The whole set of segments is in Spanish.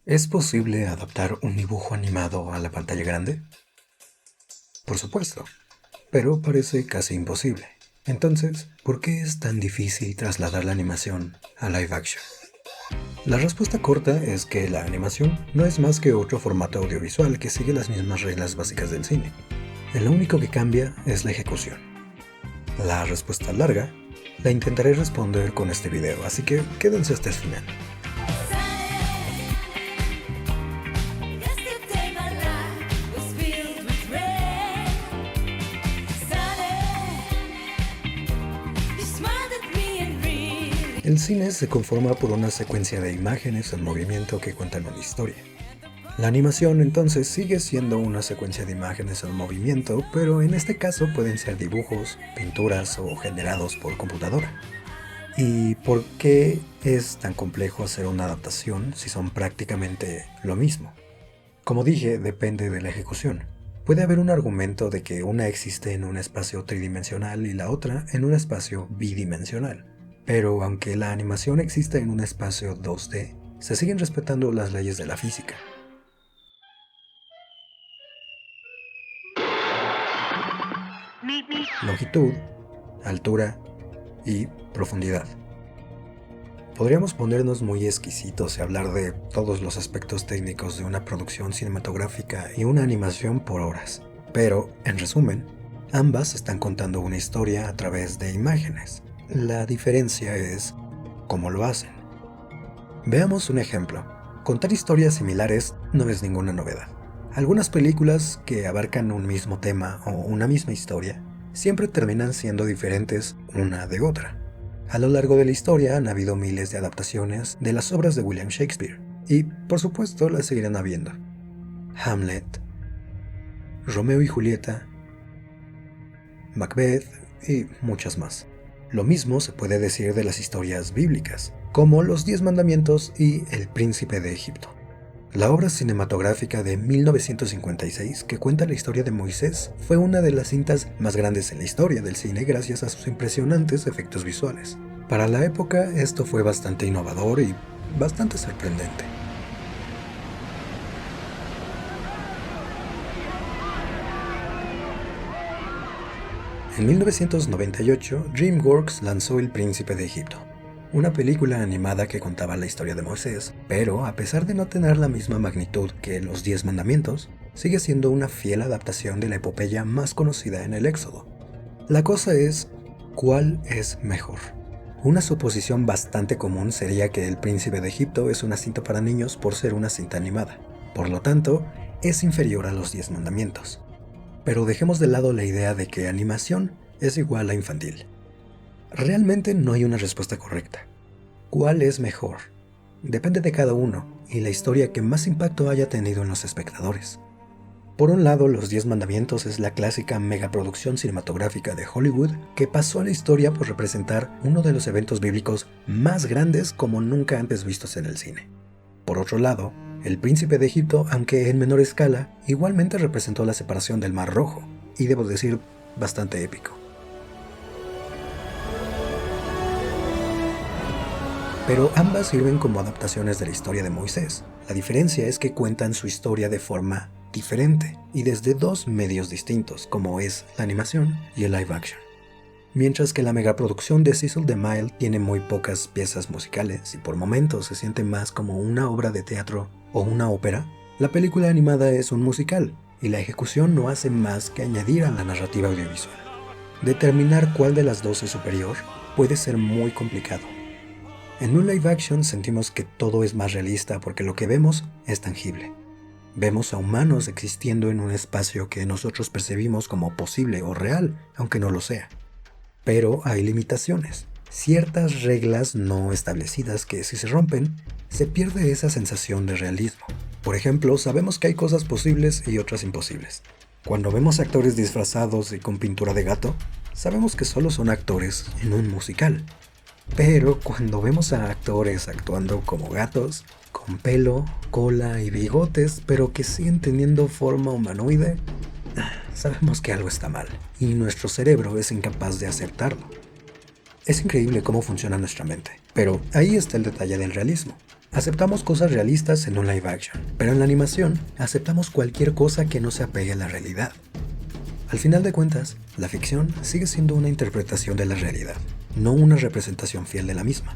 ¿Es posible adaptar un dibujo animado a la pantalla grande? Por supuesto, pero parece casi imposible. Entonces, ¿por qué es tan difícil trasladar la animación a live action? La respuesta corta es que la animación no es más que otro formato audiovisual que sigue las mismas reglas básicas del cine. Lo único que cambia es la ejecución. La respuesta larga la intentaré responder con este video, así que quédense hasta el final. El cine se conforma por una secuencia de imágenes en movimiento que cuentan una historia. La animación entonces sigue siendo una secuencia de imágenes en movimiento, pero en este caso pueden ser dibujos, pinturas o generados por computadora. ¿Y por qué es tan complejo hacer una adaptación si son prácticamente lo mismo? Como dije, depende de la ejecución. Puede haber un argumento de que una existe en un espacio tridimensional y la otra en un espacio bidimensional. Pero aunque la animación exista en un espacio 2D, se siguen respetando las leyes de la física. Longitud, altura y profundidad. Podríamos ponernos muy exquisitos y hablar de todos los aspectos técnicos de una producción cinematográfica y una animación por horas. Pero, en resumen, ambas están contando una historia a través de imágenes. La diferencia es cómo lo hacen. Veamos un ejemplo. Contar historias similares no es ninguna novedad. Algunas películas que abarcan un mismo tema o una misma historia siempre terminan siendo diferentes una de otra. A lo largo de la historia han habido miles de adaptaciones de las obras de William Shakespeare, y por supuesto las seguirán habiendo. Hamlet, Romeo y Julieta, Macbeth y muchas más. Lo mismo se puede decir de las historias bíblicas, como Los 10 Mandamientos y El Príncipe de Egipto. La obra cinematográfica de 1956, que cuenta la historia de Moisés, fue una de las cintas más grandes en la historia del cine gracias a sus impresionantes efectos visuales. Para la época, esto fue bastante innovador y bastante sorprendente. En 1998, DreamWorks lanzó El Príncipe de Egipto, una película animada que contaba la historia de Moisés, pero a pesar de no tener la misma magnitud que Los 10 Mandamientos, sigue siendo una fiel adaptación de la epopeya más conocida en el Éxodo. La cosa es, ¿cuál es mejor? Una suposición bastante común sería que El Príncipe de Egipto es una cinta para niños por ser una cinta animada. Por lo tanto, es inferior a Los 10 Mandamientos. Pero dejemos de lado la idea de que animación es igual a infantil. Realmente no hay una respuesta correcta. ¿Cuál es mejor? Depende de cada uno y la historia que más impacto haya tenido en los espectadores. Por un lado, Los 10 Mandamientos es la clásica megaproducción cinematográfica de Hollywood que pasó a la historia por representar uno de los eventos bíblicos más grandes como nunca antes vistos en el cine. Por otro lado, El Príncipe de Egipto, aunque en menor escala, igualmente representó la separación del Mar Rojo, y debo decir, bastante épico. Pero ambas sirven como adaptaciones de la historia de Moisés. La diferencia es que cuentan su historia de forma diferente y desde dos medios distintos, como es la animación y el live action. Mientras que la megaproducción de Cecil the Mile tiene muy pocas piezas musicales y por momentos se siente más como una obra de teatro o una ópera, la película animada es un musical y la ejecución no hace más que añadir a la narrativa audiovisual. Determinar cuál de las dos es superior puede ser muy complicado. En un live action sentimos que todo es más realista porque lo que vemos es tangible. Vemos a humanos existiendo en un espacio que nosotros percibimos como posible o real, aunque no lo sea. Pero hay limitaciones, ciertas reglas no establecidas que si se rompen, se pierde esa sensación de realismo. Por ejemplo, sabemos que hay cosas posibles y otras imposibles. Cuando vemos actores disfrazados y con pintura de gato, sabemos que solo son actores en un musical. Pero cuando vemos a actores actuando como gatos, con pelo, cola y bigotes, pero que siguen teniendo forma humanoide, sabemos que algo está mal, y nuestro cerebro es incapaz de aceptarlo. Es increíble cómo funciona nuestra mente, pero ahí está el detalle del realismo. Aceptamos cosas realistas en un live action, pero en la animación aceptamos cualquier cosa que no se apegue a la realidad. Al final de cuentas, la ficción sigue siendo una interpretación de la realidad, no una representación fiel de la misma.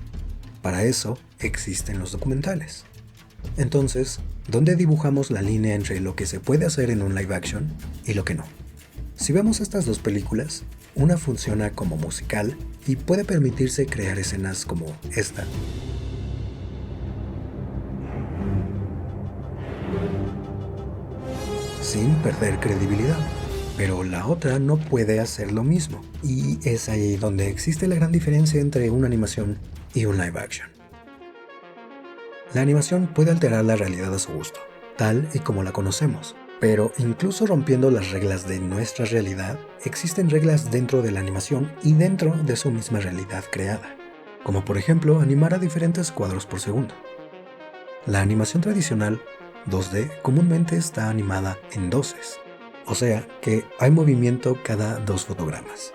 Para eso existen los documentales. Entonces, ¿dónde dibujamos la línea entre lo que se puede hacer en un live action y lo que no? Si vemos estas dos películas, una funciona como musical y puede permitirse crear escenas como esta, sin perder credibilidad. Pero la otra no puede hacer lo mismo, y es ahí donde existe la gran diferencia entre una animación y un live action. La animación puede alterar la realidad a su gusto, tal y como la conocemos, pero incluso rompiendo las reglas de nuestra realidad, existen reglas dentro de la animación y dentro de su misma realidad creada, como por ejemplo animar a diferentes cuadros por segundo. La animación tradicional 2D comúnmente está animada en doses, o sea que hay movimiento cada 2 fotogramas.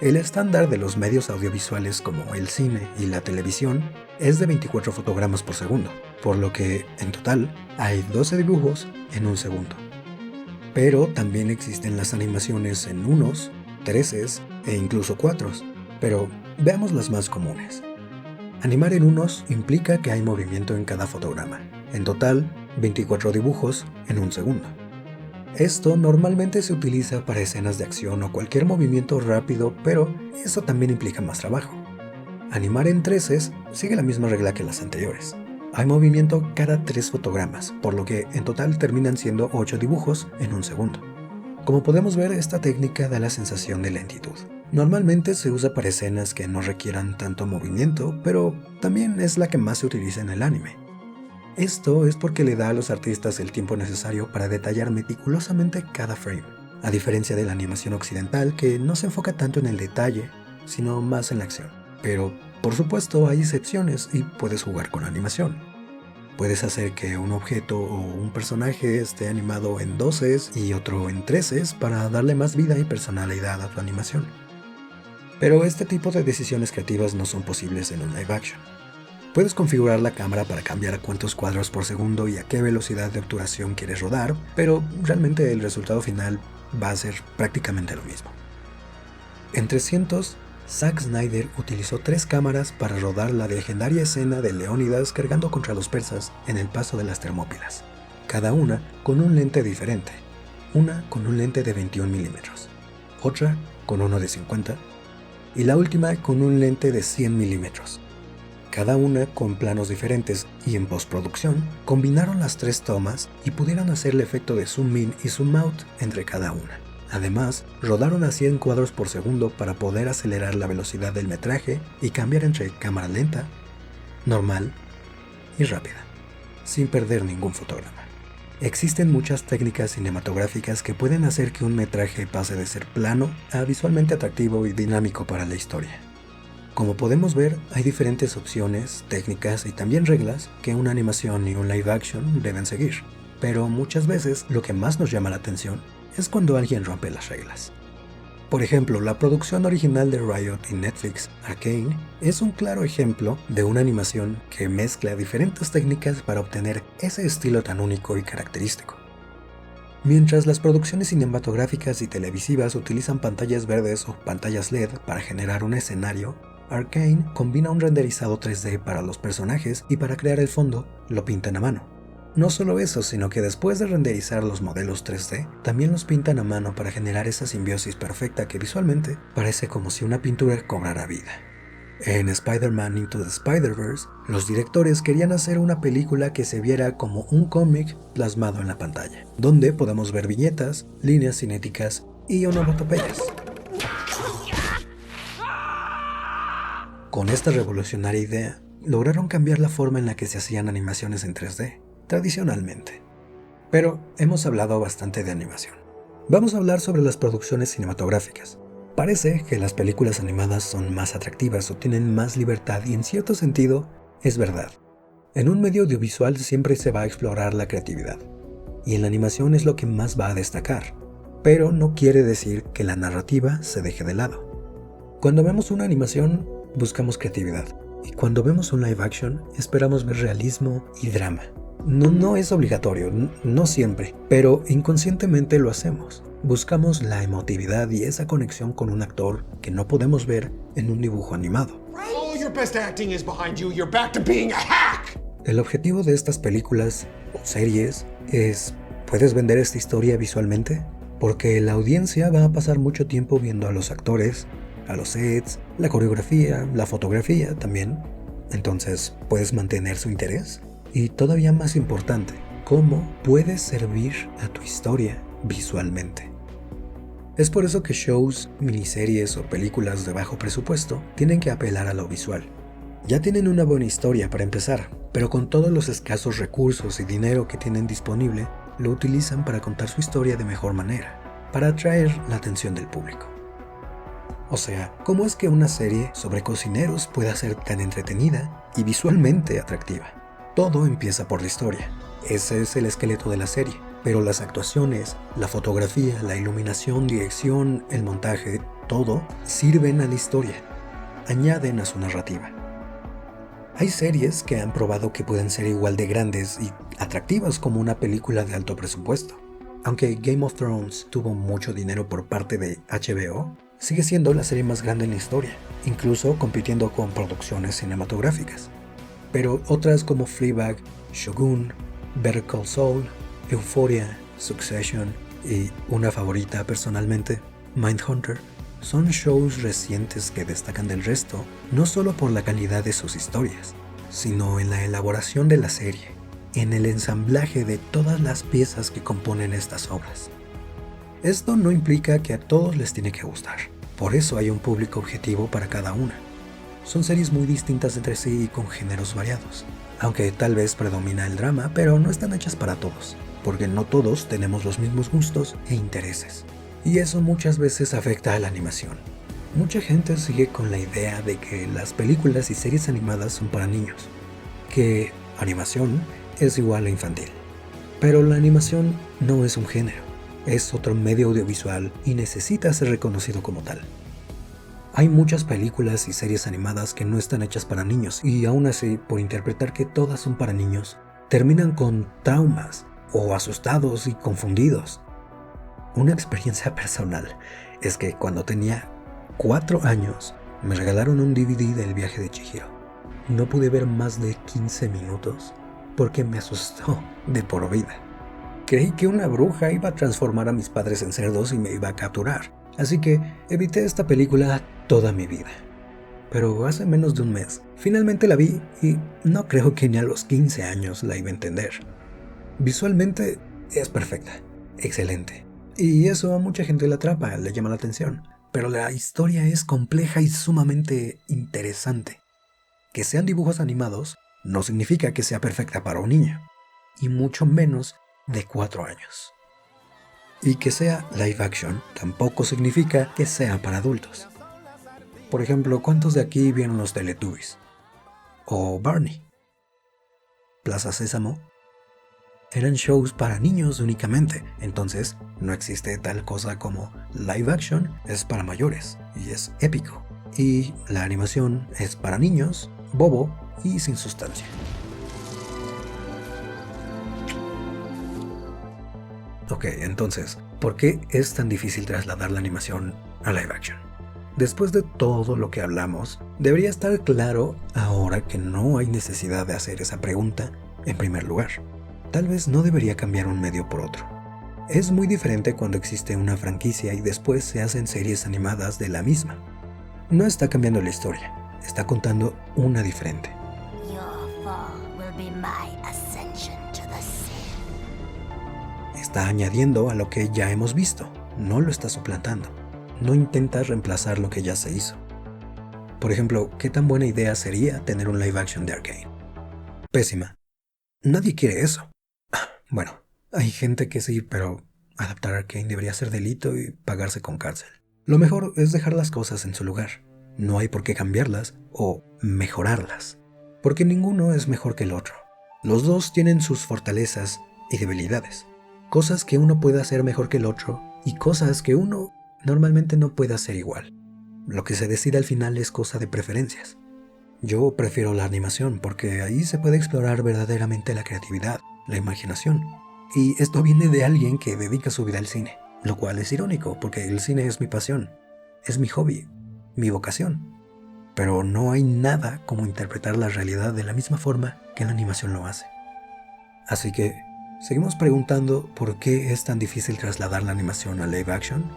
El estándar de los medios audiovisuales como el cine y la televisión es de 24 fotogramas por segundo, por lo que en total hay 12 dibujos en un segundo. Pero también existen las animaciones en unos, 13 e incluso 4, pero veamos las más comunes. Animar en unos implica que hay movimiento en cada fotograma, en total 24 dibujos en un segundo. Esto normalmente se utiliza para escenas de acción o cualquier movimiento rápido, pero eso también implica más trabajo. Animar en 13 sigue la misma regla que las anteriores. Hay movimiento cada 3 fotogramas, por lo que en total terminan siendo 8 dibujos en un segundo. Como podemos ver, esta técnica da la sensación de lentitud. Normalmente se usa para escenas que no requieran tanto movimiento, pero también es la que más se utiliza en el anime. Esto es porque le da a los artistas el tiempo necesario para detallar meticulosamente cada frame, a diferencia de la animación occidental que no se enfoca tanto en el detalle, sino más en la acción. Pero, por supuesto, hay excepciones y puedes jugar con animación. Puedes hacer que un objeto o un personaje esté animado en 12 y otro en 13 para darle más vida y personalidad a tu animación. Pero este tipo de decisiones creativas no son posibles en un live action. Puedes configurar la cámara para cambiar a cuántos cuadros por segundo y a qué velocidad de obturación quieres rodar, pero realmente el resultado final va a ser prácticamente lo mismo. En 300, Zack Snyder utilizó 3 cámaras para rodar la legendaria escena de Leónidas cargando contra los persas en el paso de las Termópilas, cada una con un lente diferente, una con un lente de 21 milímetros, otra con uno de 50 y la última con un lente de 100 milímetros. Cada una con planos diferentes y en postproducción combinaron las 3 tomas y pudieron hacer el efecto de zoom in y zoom out entre cada una. Además, rodaron a 100 cuadros por segundo para poder acelerar la velocidad del metraje y cambiar entre cámara lenta, normal y rápida, sin perder ningún fotograma. Existen muchas técnicas cinematográficas que pueden hacer que un metraje pase de ser plano a visualmente atractivo y dinámico para la historia. Como podemos ver, hay diferentes opciones, técnicas y también reglas que una animación y un live action deben seguir, pero muchas veces lo que más nos llama la atención es cuando alguien rompe las reglas. Por ejemplo, la producción original de Riot y Netflix, Arcane, es un claro ejemplo de una animación que mezcla diferentes técnicas para obtener ese estilo tan único y característico. Mientras las producciones cinematográficas y televisivas utilizan pantallas verdes o pantallas LED para generar un escenario, Arcane combina un renderizado 3D para los personajes y para crear el fondo, lo pintan a mano. No solo eso, sino que después de renderizar los modelos 3D, también los pintan a mano para generar esa simbiosis perfecta que visualmente parece como si una pintura cobrara vida. En Spider-Man Into the Spider-Verse, los directores querían hacer una película que se viera como un cómic plasmado en la pantalla, donde podamos ver viñetas, líneas cinéticas y onomatopeyas. Con esta revolucionaria idea, lograron cambiar la forma en la que se hacían animaciones en 3D, tradicionalmente. Pero hemos hablado bastante de animación. Vamos a hablar sobre las producciones cinematográficas. Parece que las películas animadas son más atractivas o tienen más libertad y en cierto sentido es verdad. En un medio audiovisual siempre se va a explorar la creatividad, y en la animación es lo que más va a destacar, pero no quiere decir que la narrativa se deje de lado. Cuando vemos una animación, buscamos creatividad, Y cuando vemos un live action, esperamos ver realismo y drama. No es obligatorio, no siempre, pero inconscientemente lo hacemos. Buscamos la emotividad y esa conexión con un actor que no podemos ver en un dibujo animado. El objetivo de estas películas o series es: ¿puedes vender esta historia visualmente? Porque la audiencia va a pasar mucho tiempo viendo a los actores, a los sets, la coreografía, la fotografía también. Entonces, ¿puedes mantener su interés? Y todavía más importante, ¿cómo puedes servir a tu historia visualmente? Es por eso que shows, miniseries o películas de bajo presupuesto tienen que apelar a lo visual. Ya tienen una buena historia para empezar, pero con todos los escasos recursos y dinero que tienen disponible, lo utilizan para contar su historia de mejor manera, para atraer la atención del público. O sea, ¿cómo es que una serie sobre cocineros pueda ser tan entretenida y visualmente atractiva? Todo empieza por la historia. Ese es el esqueleto de la serie. Pero las actuaciones, la fotografía, la iluminación, dirección, el montaje, todo sirven a la historia. Añaden a su narrativa. Hay series que han probado que pueden ser igual de grandes y atractivas como una película de alto presupuesto. Aunque Game of Thrones tuvo mucho dinero por parte de HBO, sigue siendo la serie más grande en la historia, incluso compitiendo con producciones cinematográficas. Pero otras como Fleabag, Shogun, Better Call Saul, Euphoria, Succession y una favorita personalmente, Mindhunter, son shows recientes que destacan del resto no solo por la calidad de sus historias, sino en la elaboración de la serie, en el ensamblaje de todas las piezas que componen estas obras. Esto no implica que a todos les tiene que gustar, por eso hay un público objetivo para cada una. Son series muy distintas entre sí y con géneros variados, aunque tal vez predomina el drama, pero no están hechas para todos, porque no todos tenemos los mismos gustos e intereses. Y eso muchas veces afecta a la animación. Mucha gente sigue con la idea de que las películas y series animadas son para niños, que animación es igual a infantil. Pero la animación no es un género, es otro medio audiovisual y necesita ser reconocido como tal. Hay muchas películas y series animadas que no están hechas para niños y aún así, por interpretar que todas son para niños, terminan con traumas o asustados y confundidos. Una experiencia personal es que cuando tenía 4 años me regalaron un DVD del viaje de Chihiro. No pude ver más de 15 minutos porque me asustó de por vida. Creí que una bruja iba a transformar a mis padres en cerdos y me iba a capturar. Así que evité esta película toda mi vida. Pero hace menos de un mes, finalmente la vi y no creo que ni a los 15 años la iba a entender. Visualmente es perfecta, excelente. Y eso a mucha gente le atrapa, le llama la atención. Pero la historia es compleja y sumamente interesante. Que sean dibujos animados no significa que sea perfecta para un niño, y mucho menos de 4 años. Y que sea live action tampoco significa que sea para adultos. Por ejemplo, ¿cuántos de aquí vieron los Teletubbies? O Barney. Plaza Sésamo. Eran shows para niños únicamente, entonces no existe tal cosa como live action es para mayores y es épico. Y la animación es para niños, bobo y sin sustancia. Ok, entonces, ¿por qué es tan difícil trasladar la animación a live action? Después de todo lo que hablamos, debería estar claro ahora que no hay necesidad de hacer esa pregunta en primer lugar. Tal vez no debería cambiar un medio por otro. Es muy diferente cuando existe una franquicia y después se hacen series animadas de la misma. No está cambiando la historia, está contando una diferente. Está añadiendo a lo que ya hemos visto, no lo está suplantando. No intenta reemplazar lo que ya se hizo. Por ejemplo, ¿qué tan buena idea sería tener un live action de Arcane? Pésima. Nadie quiere eso. Bueno, hay gente que sí, pero adaptar Arcane debería ser delito y pagarse con cárcel. Lo mejor es dejar las cosas en su lugar. No hay por qué cambiarlas o mejorarlas, porque ninguno es mejor que el otro. Los dos tienen sus fortalezas y debilidades. Cosas que uno puede hacer mejor que el otro y cosas que uno normalmente no puede hacer igual. Lo que se decide al final es cosa de preferencias. Yo prefiero la animación porque ahí se puede explorar verdaderamente la creatividad, la imaginación. Y esto viene de alguien que dedica su vida al cine, lo cual es irónico porque el cine es mi pasión, es mi hobby, mi vocación. Pero no hay nada como interpretar la realidad de la misma forma que la animación lo hace. Así que, ¿seguimos preguntando por qué es tan difícil trasladar la animación a live action?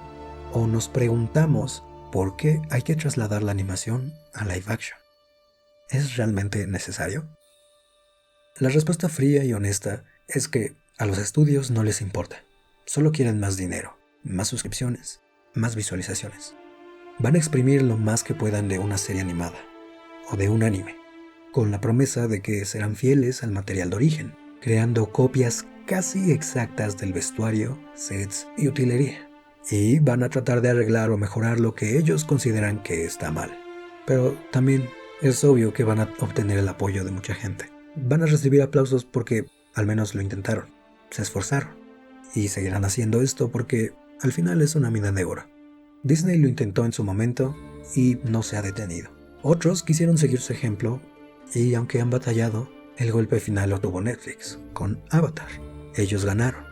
¿O nos preguntamos por qué hay que trasladar la animación a live action? ¿Es realmente necesario? La respuesta fría y honesta es que a los estudios no les importa. Solo quieren más dinero, más suscripciones, más visualizaciones. Van a exprimir lo más que puedan de una serie animada o de un anime, con la promesa de que serán fieles al material de origen, creando copias casi exactas del vestuario, sets y utilería. Y van a tratar de arreglar o mejorar lo que ellos consideran que está mal. Pero también es obvio que van a obtener el apoyo de mucha gente. Van a recibir aplausos porque al menos lo intentaron, se esforzaron. Y seguirán haciendo esto porque al final es una mina de oro. Disney lo intentó en su momento y no se ha detenido. Otros quisieron seguir su ejemplo y aunque han batallado, el golpe final lo tuvo Netflix, con Avatar. Ellos ganaron.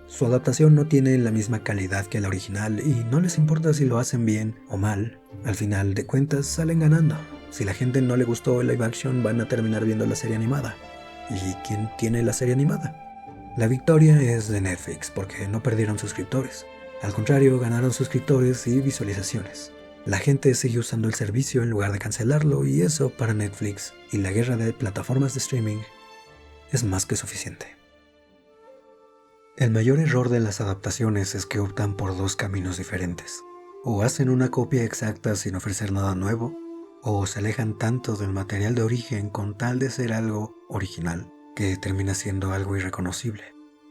Su adaptación no tiene la misma calidad que la original y no les importa si lo hacen bien o mal. Al final de cuentas salen ganando. Si la gente no le gustó el live action, van a terminar viendo la serie animada. ¿Y quién tiene la serie animada? La victoria es de Netflix porque no perdieron suscriptores. Al contrario, ganaron suscriptores y visualizaciones. La gente sigue usando el servicio en lugar de cancelarlo y eso para Netflix y la guerra de plataformas de streaming es más que suficiente. El mayor error de las adaptaciones es que optan por dos caminos diferentes. O hacen una copia exacta sin ofrecer nada nuevo, o se alejan tanto del material de origen con tal de ser algo original, que termina siendo algo irreconocible.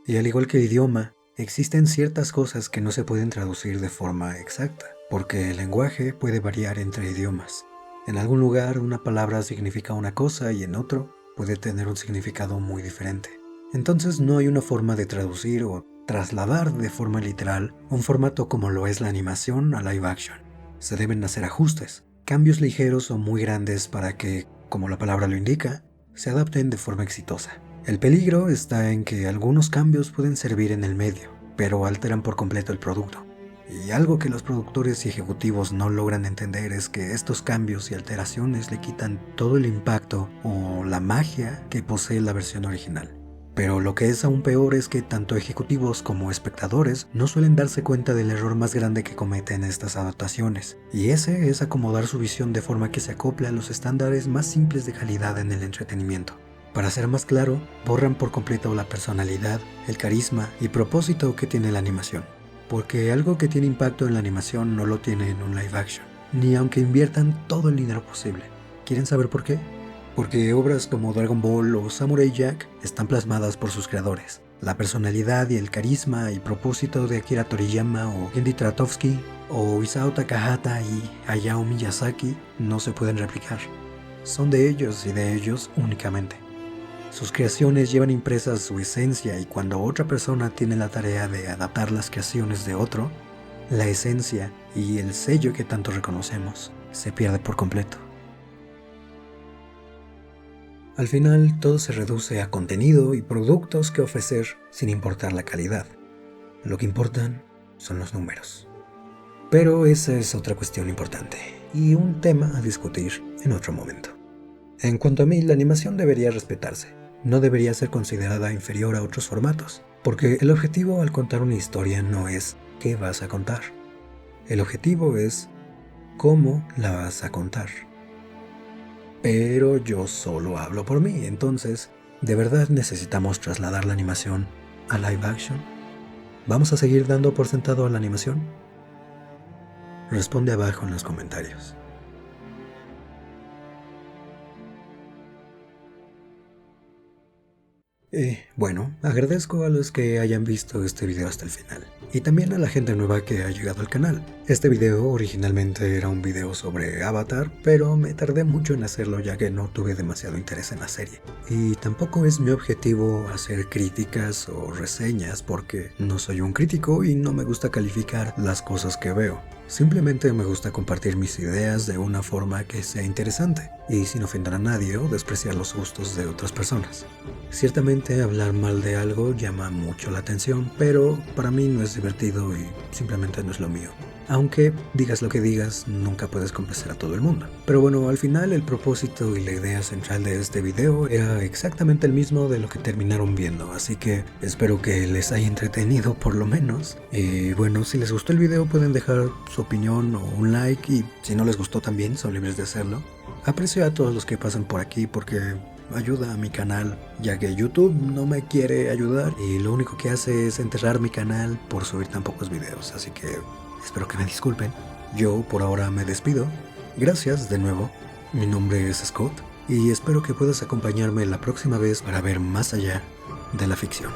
Y al igual que el idioma, existen ciertas cosas que no se pueden traducir de forma exacta, porque el lenguaje puede variar entre idiomas. En algún lugar una palabra significa una cosa y en otro puede tener un significado muy diferente. Entonces no hay una forma de traducir o trasladar de forma literal un formato como lo es la animación a live action. Se deben hacer ajustes, cambios ligeros o muy grandes para que, como la palabra lo indica, se adapten de forma exitosa. El peligro está en que algunos cambios pueden servir en el medio, pero alteran por completo el producto. Y algo que los productores y ejecutivos no logran entender es que estos cambios y alteraciones le quitan todo el impacto o la magia que posee la versión original. Pero lo que es aún peor es que tanto ejecutivos como espectadores no suelen darse cuenta del error más grande que cometen estas adaptaciones, y ese es acomodar su visión de forma que se acople a los estándares más simples de calidad en el entretenimiento. Para ser más claro, borran por completo la personalidad, el carisma y propósito que tiene la animación. Porque algo que tiene impacto en la animación no lo tiene en un live action, ni aunque inviertan todo el dinero posible. ¿Quieren saber por qué? Porque obras como Dragon Ball o Samurai Jack están plasmadas por sus creadores. La personalidad y el carisma y propósito de Akira Toriyama o Gendy Tartakovsky o Isao Takahata y Hayao Miyazaki no se pueden replicar. Son de ellos y de ellos únicamente. Sus creaciones llevan impresas su esencia y cuando otra persona tiene la tarea de adaptar las creaciones de otro, la esencia y el sello que tanto reconocemos se pierde por completo. Al final, todo se reduce a contenido y productos que ofrecer sin importar la calidad. Lo que importan son los números. Pero esa es otra cuestión importante y un tema a discutir en otro momento. En cuanto a mí, la animación debería respetarse. No debería ser considerada inferior a otros formatos, porque el objetivo al contar una historia no es qué vas a contar. El objetivo es cómo la vas a contar. Pero yo solo hablo por mí, entonces, ¿de verdad necesitamos trasladar la animación a live action? ¿Vamos a seguir dando por sentado a la animación? Responde abajo en los comentarios. Bueno, agradezco a los que hayan visto este video hasta el final y también a la gente nueva que ha llegado al canal. Este video originalmente era un video sobre Avatar, pero me tardé mucho en hacerlo ya que no tuve demasiado interés en la serie. Y tampoco es mi objetivo hacer críticas o reseñas porque no soy un crítico y no me gusta calificar las cosas que veo. Simplemente me gusta compartir mis ideas de una forma que sea interesante y sin ofender a nadie o despreciar los gustos de otras personas. Ciertamente hablar mal de algo llama mucho la atención, pero para mí no es divertido y simplemente no es lo mío. Aunque digas lo que digas, nunca puedes complacer a todo el mundo. Pero bueno, al final el propósito y la idea central de este video era exactamente el mismo de lo que terminaron viendo, así que espero que les haya entretenido por lo menos. Y bueno, si les gustó el video pueden dejar su opinión o un like, y si no les gustó también son libres de hacerlo. Aprecio a todos los que pasan por aquí porque ayuda a mi canal, ya que YouTube no me quiere ayudar y lo único que hace es enterrar mi canal por subir tan pocos videos, así que espero que me disculpen. Yo por ahora me despido. Gracias de nuevo. Mi nombre es Scott y espero que puedas acompañarme la próxima vez para ver más allá de la ficción.